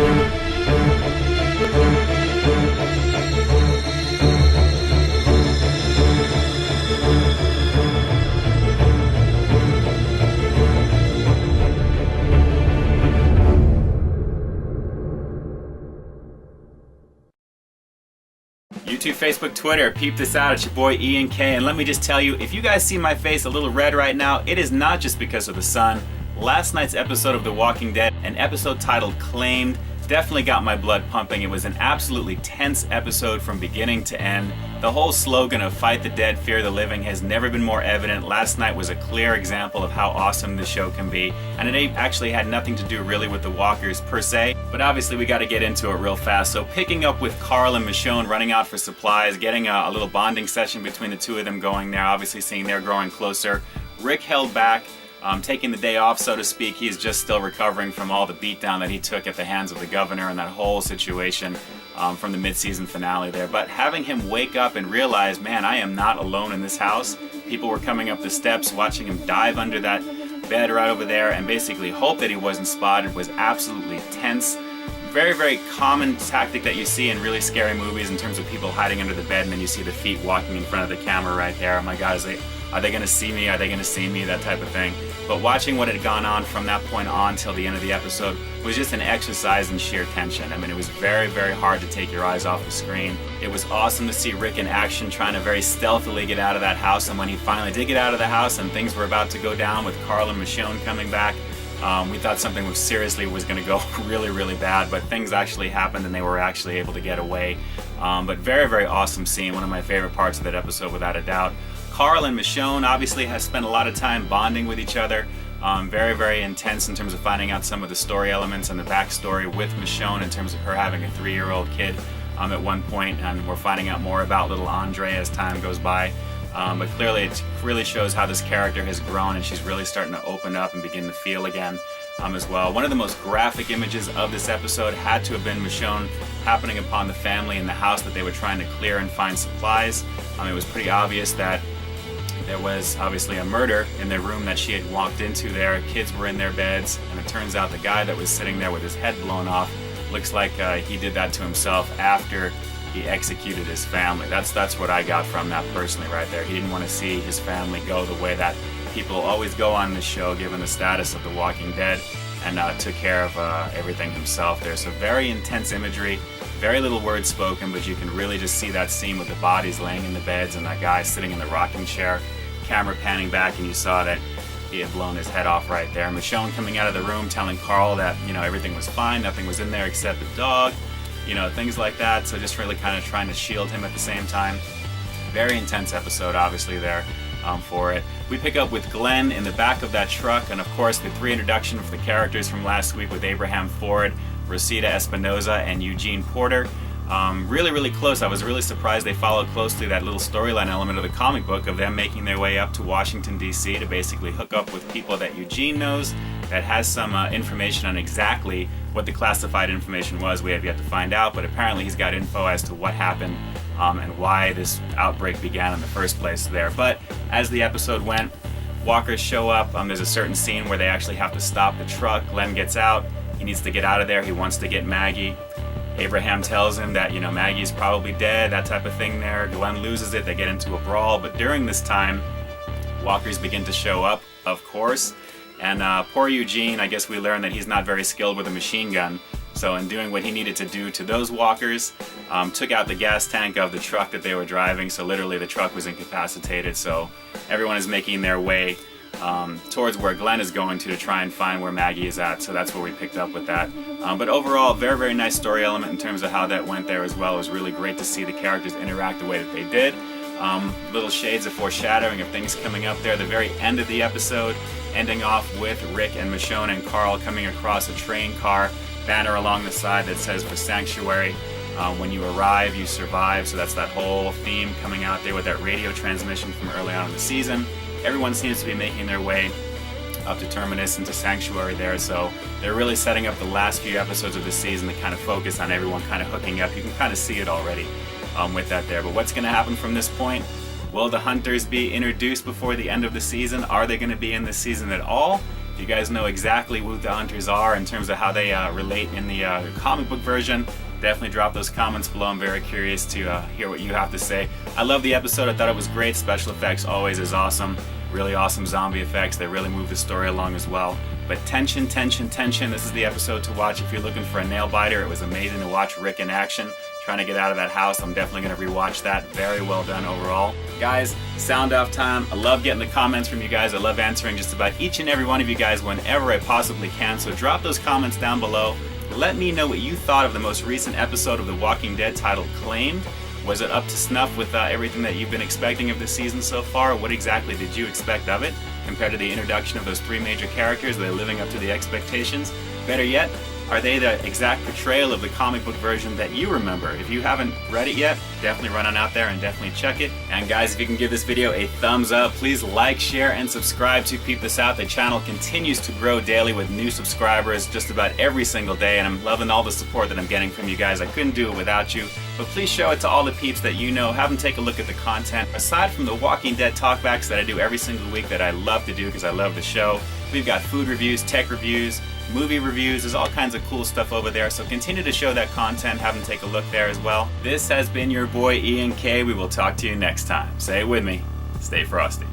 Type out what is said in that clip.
YouTube, Facebook, Twitter, Peep This Out, it's your boy Ian K. And let me just tell you, if you guys see my face a little red right now, it is not just because of the sun. Last night's episode of The Walking Dead, an episode titled Claimed, definitely got my blood pumping. It was an absolutely tense episode from beginning to end. The whole slogan of fight the dead, fear the living has never been more evident. Last night was a clear example of how awesome this show can be. And it actually had nothing to do really with the walkers per se, but obviously we got to get into it real fast. So picking up with Carl and Michonne running out for supplies, getting a little bonding session between the two of them going there, obviously seeing they're growing closer. Rick held back. Taking the day off, so to speak. He's just still recovering from all the beatdown that he took at the hands of the governor and that whole situation from the mid-season finale there. But having him wake up and realize, man, I am not alone in this house. People were coming up the steps, watching him dive under that bed right over there and basically hope that he wasn't spotted was absolutely tense. Very, very common tactic that you see in really scary movies in terms of people hiding under the bed and then you see the feet walking in front of the camera right there. Oh my God, are they going to see me? Are they going to see me? That type of thing. But watching what had gone on from that point on till the end of the episode was just an exercise in sheer tension. I mean, it was very, very hard to take your eyes off the screen. It was awesome to see Rick in action trying to very stealthily get out of that house. And when he finally did get out of the house and things were about to go down with Carl and Michonne coming back, we thought something was going to go really, really bad, but things actually happened and they were actually able to get away. But very, very awesome scene. One of my favorite parts of that episode, without a doubt. Carl and Michonne obviously has spent a lot of time bonding with each other. Very, very intense in terms of finding out some of the story elements and the backstory with Michonne in terms of her having a 3-year-old kid at one point, and we're finding out more about little Andre as time goes by. But clearly it really shows how this character has grown and she's really starting to open up and begin to feel again as well. One of the most graphic images of this episode had to have been Michonne happening upon the family in the house that they were trying to clear and find supplies. It was pretty obvious that there was obviously a murder in the room that she had walked into there. Kids were in their beds, and it turns out the guy that was sitting there with his head blown off looks like he did that to himself after he executed his family. That's what I got from that personally right there. He didn't want to see his family go the way that people always go on this show given the status of The Walking Dead, and took care of everything himself there. So very intense imagery, very little words spoken, but you can really just see that scene with the bodies laying in the beds and that guy sitting in the rocking chair, camera panning back, and you saw that he had blown his head off right there. Michonne coming out of the room telling Carl that, everything was fine, nothing was in there except the dog, things like that. So just really kind of trying to shield him at the same time. Very intense episode, obviously, there for it. We pick up with Glenn in the back of that truck, and of course the reintroduction of the characters from last week with Abraham Ford, Rosita Espinoza, and Eugene Porter. Really, really close. I was really surprised they followed closely that little storyline element of the comic book of them making their way up to Washington, D.C. to basically hook up with people that Eugene knows, that has some information on exactly what the classified information was. We have yet to find out, but apparently he's got info as to what happened and why this outbreak began in the first place there. But as the episode went, walkers show up. There's a certain scene where they actually have to stop the truck. Glenn gets out. He needs to get out of there. He wants to get Maggie. Abraham tells him that, Maggie's probably dead, that type of thing there. Glenn loses it. They get into a brawl. But during this time, walkers begin to show up, of course. And poor Eugene, I guess we learn that he's not very skilled with a machine gun. So in doing what he needed to do to those walkers, took out the gas tank of the truck that they were driving. So literally the truck was incapacitated. So everyone is making their way towards where Glenn is going to try and find where Maggie is at. So that's where we picked up with that. But overall, very, very nice story element in terms of how that went there as well. It was really great to see the characters interact the way that they did. Little shades of foreshadowing of things coming up there. The very end of the episode, ending off with Rick and Michonne and Carl coming across a train car, banner along the side that says for Sanctuary, when you arrive, you survive. So that's that whole theme coming out there with that radio transmission from early on in the season. Everyone seems to be making their way up to Terminus and to Sanctuary there, so they're really setting up the last few episodes of the season to kind of focus on everyone kind of hooking up. You can kind of see it already with that there. But what's going to happen from this point? Will the Hunters be introduced before the end of the season? Are they going to be in this season at all? you guys know exactly who the hunters are in terms of how they relate in the comic book version, definitely drop those comments below. I'm very curious to hear what you have to say. I love the episode. I thought it was great. Special effects always is awesome. Really awesome zombie effects. They really move the story along as well. But tension, tension, tension. This is the episode to watch if you're looking for a nail biter. It was amazing to watch Rick in action, trying to get out of that house. I'm definitely going to rewatch that. Very well done overall. Guys, sound off time. I love getting the comments from you guys. I love answering just about each and every one of you guys whenever I possibly can. So drop those comments down below. Let me know what you thought of the most recent episode of The Walking Dead titled Claimed. Was it up to snuff with everything that you've been expecting of this season so far? What exactly did you expect of it compared to the introduction of those three major characters? Are they living up to the expectations? Better yet, are they the exact portrayal of the comic book version that you remember? If you haven't read it yet, definitely run on out there and definitely check it. And guys, if you can give this video a thumbs up, please like, share, and subscribe to Peep This Out. The channel continues to grow daily with new subscribers just about every single day, and I'm loving all the support that I'm getting from you guys. I couldn't do it without you. But please show it to all the peeps that you know. Have them take a look at the content. Aside from the Walking Dead talkbacks that I do every single week that I love to do because I love the show, we've got food reviews, tech reviews, movie reviews. There's all kinds of cool stuff over there, so continue to show that content. Have them take a look there as well. This has been your boy Ian K. We will talk to you next time. Say it with me. Stay frosty.